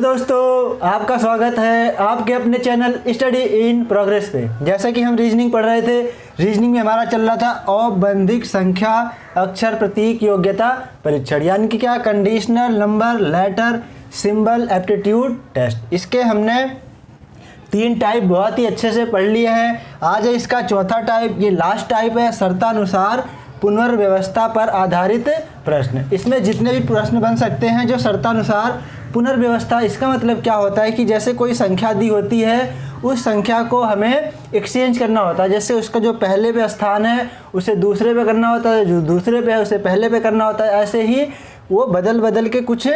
दोस्तों आपका स्वागत है आपके अपने चैनल स्टडी इन प्रोग्रेस पे। जैसा कि हम रीजनिंग पढ़ रहे थे, रीजनिंग में हमारा चल रहा था औपबंधिक संख्या अक्षर प्रतीक योग्यता परीक्षण, यानी कि क्या, conditional number letter symbol aptitude test. इसके हमने 3 टाइप बहुत ही अच्छे से पढ़ लिए हैं। आज है इसका चौथा टाइप, ये लास्ट टाइप है, शर्तानुसार पुनर्व्यवस्था पर आधारित प्रश्न। इसमें जितने भी प्रश्न बन सकते हैं जो शर्तानुसार पुनर्व्यवस्था, इसका मतलब क्या होता है कि जैसे कोई संख्या दी होती है, उस संख्या को हमें एक्सचेंज करना होता है। जैसे उसका जो पहले पे स्थान है उसे दूसरे पे करना होता है, जो दूसरे पे है उसे पहले पे करना होता है। ऐसे ही वो बदल बदल के कुछ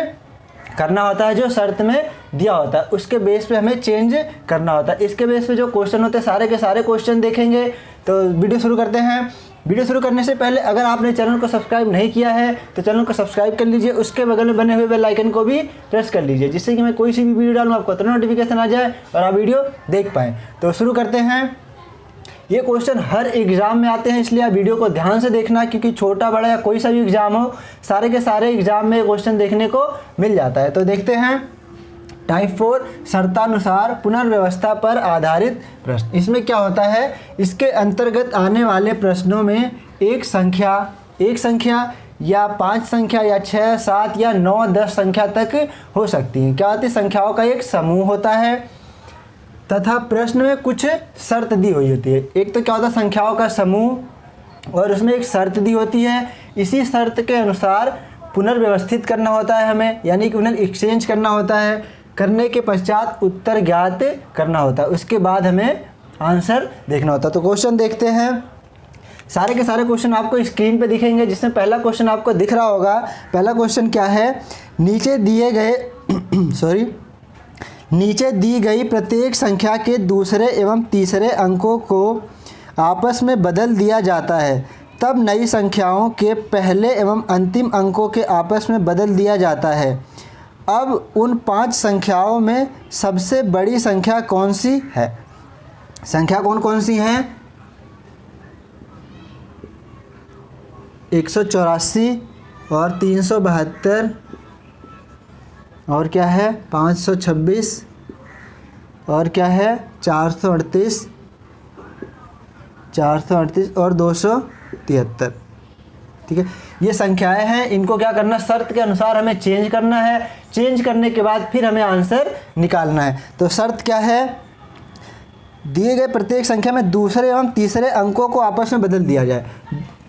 करना होता है जो शर्त में दिया होता है, उसके बेस पे हमें चेंज करना होता है। इसके बेस पे जो क्वेश्चन होते हैं सारे के सारे क्वेश्चन देखेंगे। तो वीडियो शुरू करते हैं। वीडियो शुरू करने से पहले अगर आपने चैनल को सब्सक्राइब नहीं किया है तो चैनल को सब्सक्राइब कर लीजिए, उसके बगल में बने हुए बेल आइकन को भी प्रेस कर लीजिए, जिससे कि मैं कोई सी भी वीडियो डालूँ आपको तुरंत नोटिफिकेशन आ जाए और आप वीडियो देख पाएँ। तो शुरू करते हैं। ये क्वेश्चन हर एग्ज़ाम में आते हैं, इसलिए आप वीडियो को ध्यान से देखना, क्योंकि छोटा बड़ा या कोई सा भी एग्ज़ाम हो, सारे के सारे एग्ज़ाम में क्वेश्चन देखने को मिल जाता है। तो देखते हैं टाइप 4 शर्तानुसार पुनर्व्यवस्था पर आधारित प्रश्न। इसमें क्या होता है, इसके अंतर्गत आने वाले प्रश्नों में एक संख्या या 5 संख्या या 6, 7 या 9, 10 संख्या तक हो सकती है। क्या होती है, संख्याओं का एक समूह होता है तथा प्रश्न में कुछ शर्त दी हुई होती है। एक तो क्या होता है, संख्याओं का समूह और उसमें एक शर्त दी होती है। इसी शर्त के अनुसार पुनर्व्यवस्थित करना होता है हमें, यानी कि उन्हें एक्सचेंज करना होता है। करने के पश्चात उत्तर ज्ञात करना होता है, उसके बाद हमें आंसर देखना होता है। तो क्वेश्चन देखते हैं। सारे के सारे क्वेश्चन आपको स्क्रीन पे दिखेंगे, जिसमें पहला क्वेश्चन आपको दिख रहा होगा। पहला क्वेश्चन क्या है, नीचे दी गई प्रत्येक संख्या के दूसरे एवं तीसरे अंकों को आपस में बदल दिया जाता है, तब नई संख्याओं के पहले एवं अंतिम अंकों के आपस में बदल दिया जाता है। अब उन 5 संख्याओं में सबसे बड़ी संख्या कौन सी है? संख्या कौन कौन सी हैं? 184 और 372 और क्या है 526 और क्या है 438 और 273। ठीक है, ये संख्याएं हैं। इनको क्या करना, शर्त के अनुसार हमें चेंज करना है। चेंज करने के बाद फिर हमें आंसर निकालना है। तो शर्त क्या है, दिए गए प्रत्येक संख्या में दूसरे एवं तीसरे अंकों को आपस में बदल दिया जाए।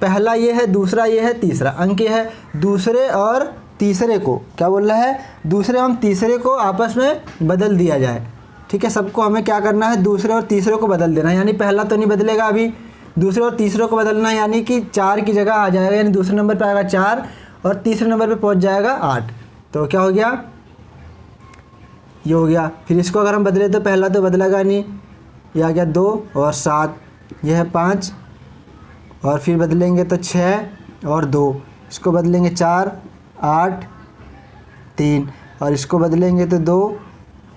पहला ये है, दूसरा ये है, तीसरा अंक ये है। दूसरे और तीसरे को क्या बोल रहा है, दूसरे एवं तीसरे को आपस में बदल दिया जाए। ठीक है, सबको हमें क्या करना है, दूसरे और तीसरे को बदल देना है। यानी पहला तो नहीं बदलेगा, अभी दूसरे और तीसरे को बदलना है, यानी कि 4 की जगह आ जाएगा, यानी दूसरे नंबर पे आएगा 4 और तीसरे नंबर पे पहुंच जाएगा 8। तो क्या हो गया, ये हो गया। फिर इसको अगर हम बदले तो पहला तो बदलेगा नहीं, ये आ गया 2 और 7, यह है 5 और फिर बदलेंगे तो 6 और 2, इसको बदलेंगे 4 8 3 और इसको बदलेंगे तो 2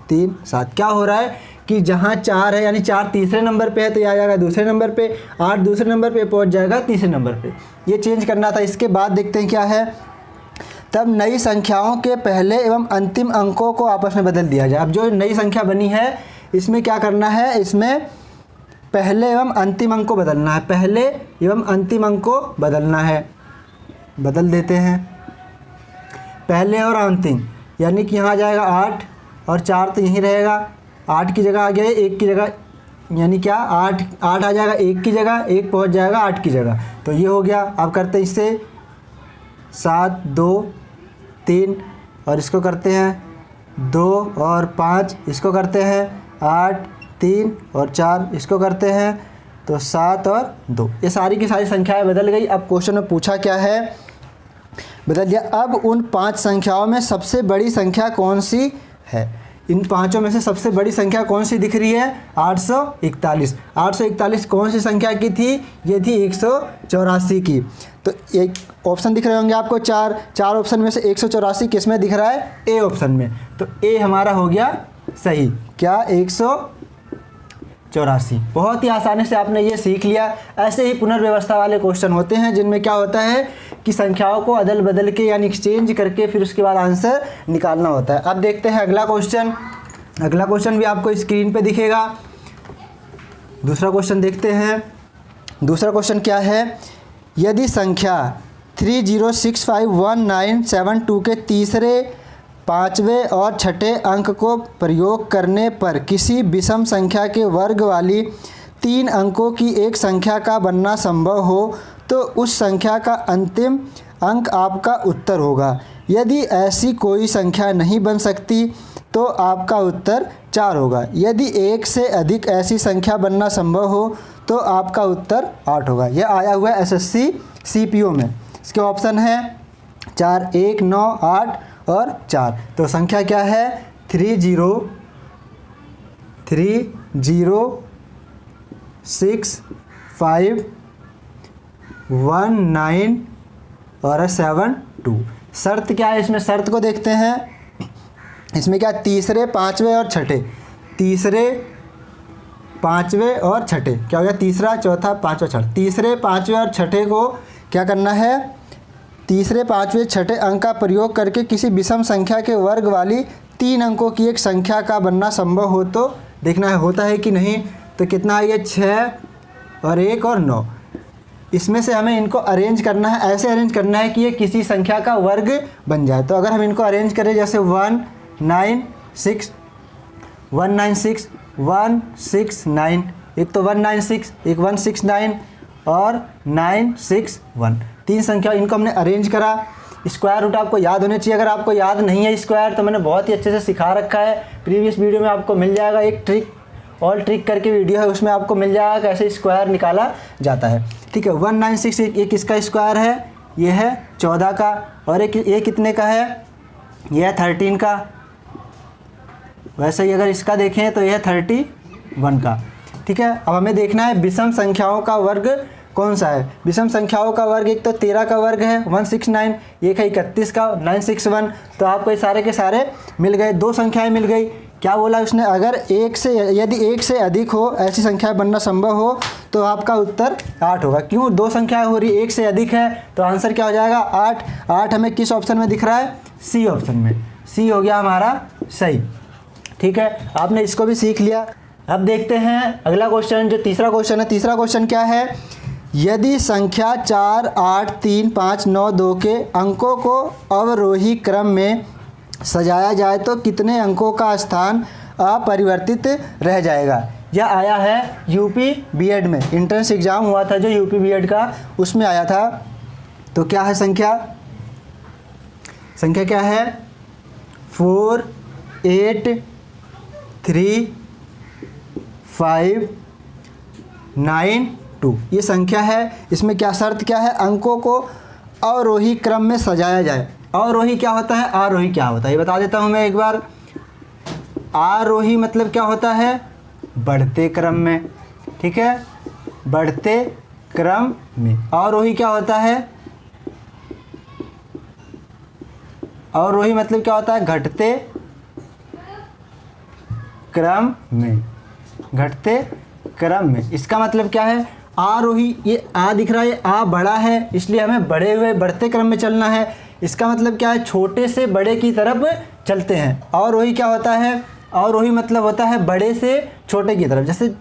3 7। क्या हो रहा है कि जहाँ 4 है, यानी 4 तीसरे नंबर पे है तो ये आ जाएगा दूसरे नंबर पे, 8 दूसरे नंबर पे पहुँच जाएगा तीसरे नंबर पे। ये चेंज करना था। इसके बाद देखते हैं क्या है, तब नई संख्याओं के पहले एवं अंतिम अंकों को आपस में बदल दिया जाए। अब जो नई संख्या बनी है इसमें क्या करना है, इसमें पहले एवं अंतिम अंक को बदलना है। पहले एवं अंतिम अंक को बदलना है, बदल देते हैं पहले और अंतिम, यानी कि यहाँ आ जाएगा 8 और 4 तो यहीं रहेगा, 8 की जगह आ गया 1 की जगह, यानी क्या 8 आ जाएगा 1 की जगह, 1 पहुँच जाएगा 8 की जगह। तो ये हो गया। अब करते हैं इससे 7 2 3 और इसको करते हैं 2 और 5, इसको करते हैं 8 3 और 4, इसको करते हैं तो 7 और 2। ये सारी की सारी संख्याएं बदल गई। अब क्वेश्चन में पूछा क्या है, बदल दिया। अब उन 5 संख्याओं में सबसे बड़ी संख्या कौन सी है? इन पांचों में से सबसे बड़ी संख्या कौन सी दिख रही है, 841। 841 कौन सी संख्या की थी, ये थी 184 की। तो एक ऑप्शन दिख रहे होंगे आपको, चार ऑप्शन में से 184 किस में दिख रहा है, ए ऑप्शन में। तो ए हमारा हो गया सही। क्या 84। बहुत ही आसानी से आपने ये सीख लिया। ऐसे ही पुनर्व्यवस्था वाले क्वेश्चन होते हैं जिनमें क्या होता है कि संख्याओं को अदल बदल के यानी एक्सचेंज करके फिर उसके बाद आंसर निकालना होता है। अब देखते हैं अगला क्वेश्चन। अगला क्वेश्चन भी आपको स्क्रीन पे दिखेगा। दूसरा क्वेश्चन देखते हैं। दूसरा क्वेश्चन क्या है, यदि संख्या 30651972 के तीसरे, पाँचवें और छठे अंक को प्रयोग करने पर किसी विषम संख्या के वर्ग वाली 3 अंकों की एक संख्या का बनना संभव हो तो उस संख्या का अंतिम अंक आपका उत्तर होगा। यदि ऐसी कोई संख्या नहीं बन सकती तो आपका उत्तर 4 होगा। यदि एक से अधिक ऐसी संख्या बनना संभव हो तो आपका उत्तर 8 होगा। यह आया हुआ है SSC CPO में। इसके ऑप्शन है 4, 1, 9, 8 और 4। तो संख्या क्या है 303519 और 72। शर्त क्या है इसमें, शर्त को देखते हैं। इसमें क्या तीसरे, पाँचवें और छठे, तीसरे, पाँचवें और छठे क्या हो गया, तीसरा, चौथा, पाँचवा, छठा। तीसरे, पाँचवें और छठे को क्या करना है, तीसरे, पाँचवें, छठे अंक का प्रयोग करके किसी विषम संख्या के वर्ग वाली 3 अंकों की एक संख्या का बनना संभव हो तो देखना है होता है कि नहीं। तो कितना है ये 6 और 1 और 9। इसमें से हमें इनको अरेंज करना है, ऐसे अरेंज करना है कि ये किसी संख्या का वर्ग बन जाए। तो अगर हम इनको अरेंज करें जैसे 196 196 169, एक तो 196, एक 169 और 961, 3 संख्या इनको हमने अरेंज करा। स्क्वायर रूट आपको याद होने चाहिए। अगर आपको याद नहीं है स्क्वायर तो मैंने बहुत ही अच्छे से सिखा रखा है, प्रीवियस वीडियो में आपको मिल जाएगा। एक ट्रिक ऑल ट्रिक करके वीडियो है, उसमें आपको मिल जाएगा कैसे स्क्वायर निकाला जाता है। ठीक है, 196 एक इसका स्क्वायर है, ये है 14 का, और एक कितने का है, ये है 13 का। वैसे ही अगर इसका देखें तो यह है 31 का। ठीक है, अब हमें देखना है विषम संख्याओं का वर्ग कौन सा है। विषम संख्याओं का वर्ग एक तो 13 का वर्ग है 169, एक है 31 का 961। तो आपको ये सारे के सारे मिल गए, 2 संख्याएं मिल गई। क्या बोला उसने, अगर यदि एक से अधिक हो ऐसी संख्या बनना संभव हो तो आपका उत्तर 8 होगा। क्यों, 2 संख्याएं हो रही, एक से अधिक है तो आंसर क्या हो जाएगा 8। 8 हमें किस ऑप्शन में दिख रहा है, सी ऑप्शन में। सी हो गया हमारा सही। ठीक है, आपने इसको भी सीख लिया। अब देखते हैं अगला क्वेश्चन, जो तीसरा क्वेश्चन है। तीसरा क्वेश्चन क्या है, यदि संख्या 4, 8, 3, 5, 9, 2 के अंकों को अवरोही क्रम में सजाया जाए तो कितने अंकों का स्थान अपरिवर्तित रह जाएगा। यह आया है यूपी बीएड में, एंट्रेंस एग्जाम हुआ था जो यूपी बीएड का, उसमें आया था। तो क्या है संख्या क्या है 4, 8, 3, 5, 9, 2 ये संख्या है। इसमें क्या शर्त क्या है, अंकों को अवरोही क्रम में सजाया जाए। अवरोही क्या होता है, आरोही क्या होता है, ये बता देता हूँ मैं एक बार। आरोही मतलब क्या होता है, बढ़ते क्रम में। ठीक है, बढ़ते क्रम में। अवरोही क्या होता है, अवरोही मतलब क्या होता है, घटते क्रम में। घटते क्रम में इसका मतलब क्या है, आरोही, ये आ दिख रहा है, ये आ बड़ा है इसलिए हमें बड़े हुए बढ़ते क्रम में चलना है। इसका मतलब क्या है, छोटे से बड़े की तरफ चलते हैं। अवरोही क्या होता है, अवरोही मतलब होता है बड़े से छोटे की तरफ। जैसे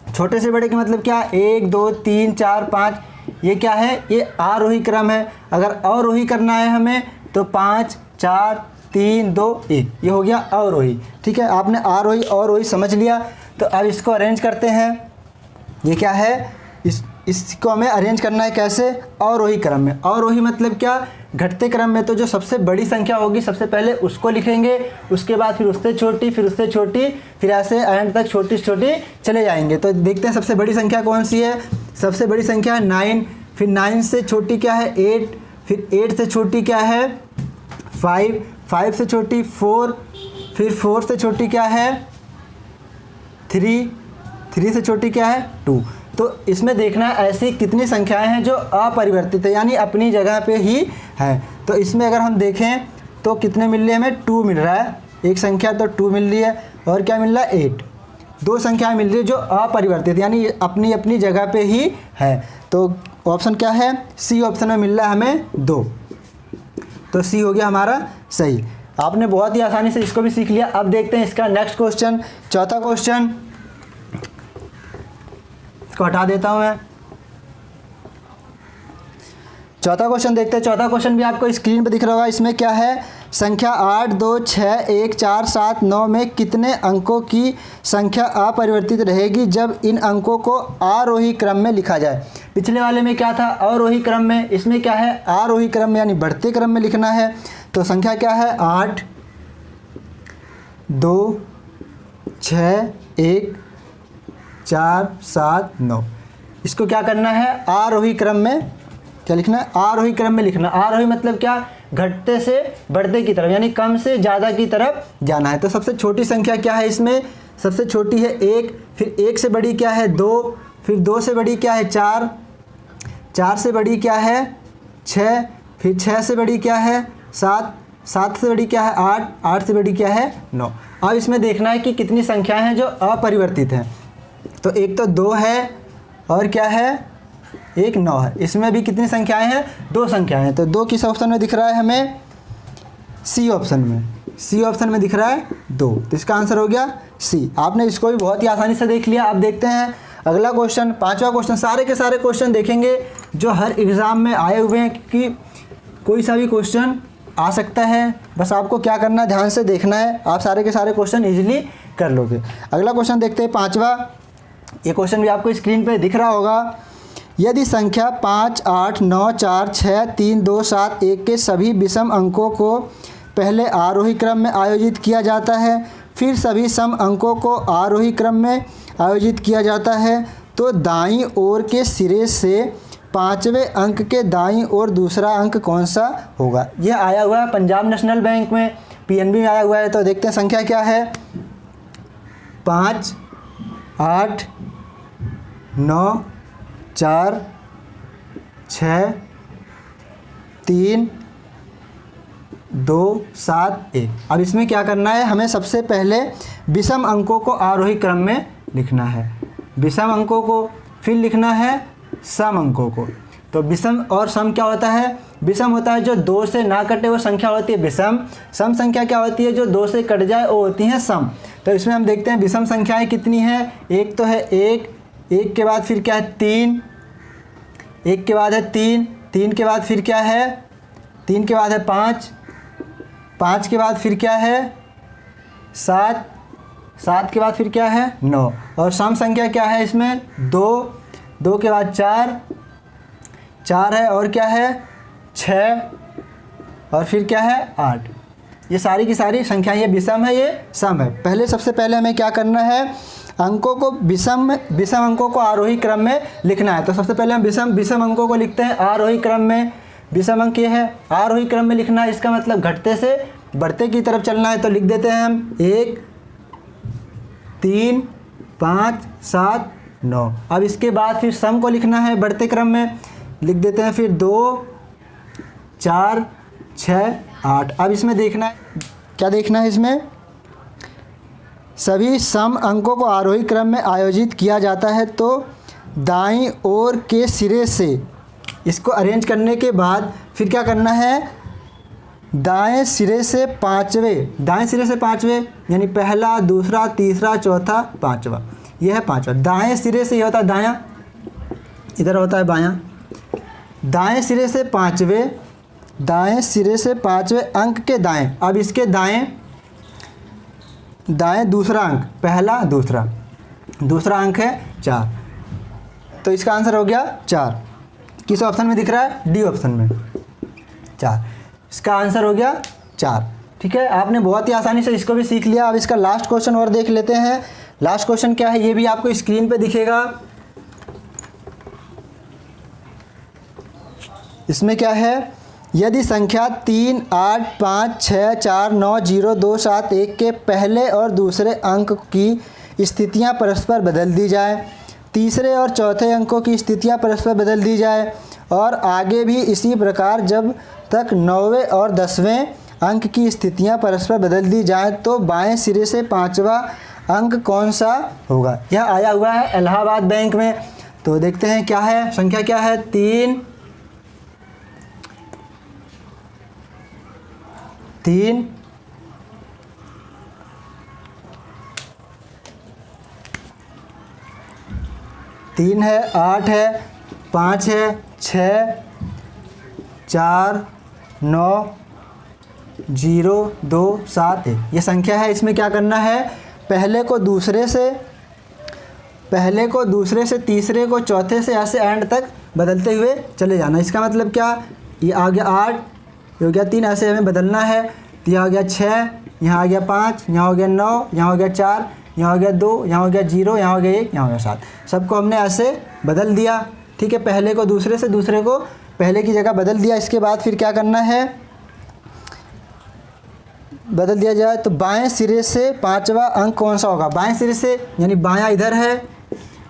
छोटे से बड़े का मतलब क्या, 1, 2, 3, 4, 5, ये क्या है, ये आरोही क्रम है। अगर अवरोही करना है हमें तो 5, 4, 3, 2, 1 ये हो गया अवरोही। ठीक है, आपने आरोही अवरोही समझ लिया। तो अब इसको अरेंज करते हैं। ये क्या है, इसको हमें अरेंज करना है कैसे, अवरोही क्रम में। अवरोही मतलब क्या, घटते क्रम में। तो जो सबसे बड़ी संख्या होगी सबसे पहले उसको लिखेंगे, उसके बाद फिर उससे छोटी, फिर उससे छोटी, फिर ऐसे एंड तक छोटी छोटी चले जाएंगे। तो देखते हैं सबसे बड़ी संख्या कौन सी है। सबसे बड़ी संख्या है 9, फिर 9 से छोटी क्या है 8, फिर 8 से छोटी क्या है 5, 5 से छोटी 4, फिर 4 से छोटी क्या है 3, 3 से छोटी क्या है 2। तो इसमें देखना ऐसी कितनी संख्याएं हैं जो अपरिवर्तित है यानी अपनी जगह पे ही है। तो इसमें अगर हम देखें तो कितने मिल रहे हैं हमें, 2 मिल रहा है। एक संख्या तो 2 मिल रही है, और क्या मिल रहा है 8। दो संख्याएं मिल रही है जो अपरिवर्तित यानी अपनी अपनी जगह पे ही है। तो ऑप्शन क्या है, सी ऑप्शन में मिल रहा है हमें 2। तो सी हो गया हमारा सही। आपने बहुत ही आसानी से इसको भी सीख लिया। अब देखते हैं इसका नेक्स्ट क्वेश्चन, चौथा क्वेश्चन को हटा देता हूं मैं। चौथा क्वेश्चन देखते हैं। चौथा क्वेश्चन भी आपको स्क्रीन पर दिख रहा होगा। इसमें क्या है, संख्या 8, 2, 6, 1, 4, 7, 9 में कितने अंकों की संख्या अपरिवर्तित रहेगी जब इन अंकों को आरोही क्रम में लिखा जाए। पिछले वाले में क्या था, अवरोही क्रम में, इसमें क्या है, आरोही क्रम में यानी बढ़ते क्रम में लिखना है। तो संख्या क्या है, 8, 2, 6, 1, 4, 7, 9। इसको क्या करना है, आरोही क्रम में क्या लिखना है, आरोही क्रम में लिखना। आरोही मतलब क्या, घटते से बढ़ते की तरफ यानी कम से ज़्यादा की तरफ जाना है। तो सबसे छोटी संख्या क्या है इसमें, सबसे छोटी है 1, फिर 1 से बड़ी क्या है 2, फिर 2 से बड़ी क्या है 4, 4 से बड़ी क्या है 6, फिर 6 से बड़ी क्या है 7, 7 से बड़ी क्या है 8, 8 से बड़ी क्या है 9। अब इसमें देखना है कि कितनी संख्याएं हैं जो अपरिवर्तित हैं। तो एक तो 2 है और क्या है, एक 9 है। इसमें भी कितनी संख्याएं हैं, 2 संख्याएं हैं। तो 2 किस ऑप्शन में दिख रहा है हमें, सी ऑप्शन में। सी ऑप्शन में दिख रहा है 2, तो इसका आंसर हो गया सी। आपने इसको भी बहुत ही आसानी से देख लिया। अब देखते हैं अगला क्वेश्चन, पांचवा क्वेश्चन। सारे के सारे क्वेश्चन देखेंगे जो हर एग्ज़ाम में आए हुए हैं कि कोई सा भी क्वेश्चन आ सकता है। बस आपको क्या करना है, ध्यान से देखना है, आप सारे के सारे क्वेश्चन ईजिली कर लोगे। अगला क्वेश्चन देखते हैं, पाँचवा। ये क्वेश्चन भी आपको स्क्रीन पर दिख रहा होगा। यदि संख्या 5, 8, 9, 4, 6, 3, 2, 7, 1 के सभी विषम अंकों को पहले आरोही क्रम में आयोजित किया जाता है, फिर सभी सम अंकों को आरोही क्रम में आयोजित किया जाता है, तो दाईं ओर के सिरे से 5वें अंक के दाईं ओर दूसरा अंक कौन सा होगा। यह आया हुआ है पंजाब नेशनल बैंक में, पीएनबी में आया हुआ है। तो देखते हैं संख्या क्या है, 5, 8, 9, 4, 6, 3, 2, 7, 1। अब इसमें क्या करना है, हमें सबसे पहले विषम अंकों को आरोही क्रम में लिखना है, विषम अंकों को, फिर लिखना है सम अंकों को। तो विषम और सम क्या होता है, विषम होता है जो 2 से ना कटे वो संख्या होती है विषम। सम संख्या क्या होती है, जो 2 से कट जाए वो होती है सम। तो इसमें हम देखते हैं विषम संख्याएं कितनी हैं। एक तो है 1, 1 के बाद फिर क्या है 3, 1 के बाद है 3, 3 के बाद फिर क्या है 3 के बाद है 5, 5 के बाद फिर क्या है 7, 7 के बाद फिर क्या है 9। और सम संख्या क्या है इसमें 2, 2 के बाद 4, 4 है और क्या है 6 और फिर क्या है 8। ये सारी की सारी संख्या, ये विषम है ये सम है। पहले सबसे पहले हमें क्या करना है, अंकों को विषम अंकों को आरोही क्रम में लिखना है। तो सबसे पहले हम विषम अंकों को लिखते हैं आरोही क्रम में। विषम अंक ये है, आरोही क्रम में लिखना है, इसका मतलब घटते से बढ़ते की तरफ चलना है। तो लिख देते हैं हम 1, 3, 5, 7, 9। अब इसके बाद फिर सम को लिखना है बढ़ते क्रम में, लिख देते हैं फिर 2, 4, 6, 8। अब इसमें देखना है, क्या देखना है इसमें, सभी सम अंकों को आरोही क्रम में आयोजित किया जाता है। तो दाईं ओर के सिरे से इसको अरेंज करने के बाद फिर क्या करना है, दाएं सिरे से 5वें, दाएं सिरे से 5वें यानी पहला, दूसरा, तीसरा, चौथा, 5वां। यह है 5वां। दाएं सिरे से ये होता है दायां, इधर होता है बायां। दाएं सिरे से 5वें, दाएं सिरे से 5वें अंक के दाएं। अब इसके दाएं दूसरा अंक, पहला, दूसरा, दूसरा अंक है 4। तो इसका आंसर हो गया 4। किस ऑप्शन में दिख रहा है, डी ऑप्शन में 4। इसका आंसर हो गया 4। ठीक है, आपने बहुत ही आसानी से इसको भी सीख लिया। अब इसका लास्ट क्वेश्चन और देख लेते हैं। लास्ट क्वेश्चन क्या है, ये भी आपको स्क्रीन पे दिखेगा। इसमें क्या है, यदि संख्या 3, 8, 5, 6, 4, 9, 0, 2, 7, 1 के पहले और दूसरे अंक की स्थितियां परस्पर बदल दी जाए, तीसरे और चौथे अंकों की स्थितियां परस्पर बदल दी जाए और आगे भी इसी प्रकार जब तक 9वें और 10वें अंक की स्थितियां परस्पर बदल दी जाएं, तो बाएं सिरे से 5वां अंक कौन सा होगा। यह आया हुआ है इलाहाबाद बैंक में। तो देखते हैं क्या है, संख्या क्या है, 3 है, 8 है, 5 है, 6, 4, 9, 0, 2, 7 है। ये संख्या है। इसमें क्या करना है, पहले को दूसरे से तीसरे को चौथे से ऐसे एंड तक बदलते हुए चले जाना। इसका मतलब क्या, ये आ गया 8, ये हो गया 3, ऐसे हमें बदलना है। तो यहाँ आ गया 6, यहाँ आ गया 5, यहाँ हो गया 9, यहाँ हो गया 4, यहाँ हो गया 2, यहाँ हो गया 0, यहाँ हो गया 1, यहाँ हो गया 7। सबको हमने ऐसे बदल दिया। ठीक है, पहले को दूसरे से दूसरे को पहले की जगह बदल दिया। इसके बाद फिर क्या करना है, बदल दिया जाए तो बाएं सिरे से 5वां अंक कौन सा होगा। बाएं सिरे से यानी बायां इधर है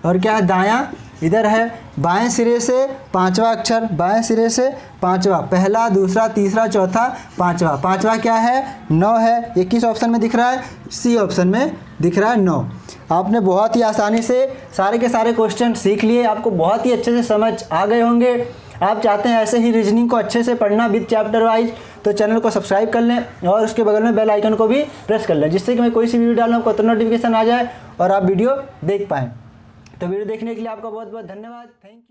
और क्या है, दायां इधर है। बाएं सिरे से 5वां अक्षर, बाएं सिरे से 5वां, पहला, दूसरा, तीसरा, चौथा, 5वां। 5वां क्या है, 9 है। ये किस ऑप्शन में दिख रहा है, सी ऑप्शन में दिख रहा है 9। आपने बहुत ही आसानी से सारे के सारे क्वेश्चन सीख लिए, आपको बहुत ही अच्छे से समझ आ गए होंगे। आप चाहते हैं ऐसे ही रीजनिंग को अच्छे से पढ़ना विद चैप्टर वाइज, तो चैनल को सब्सक्राइब कर लें और उसके बगल में बेल आइकन को भी प्रेस कर लें, जिससे कि मैं कोई सी वीडियो डालूँ आपको तुरंत नोटिफिकेशन आ जाए और आप वीडियो देख पाएँ। तो वीडियो देखने के लिए आपका बहुत बहुत धन्यवाद। Thank you.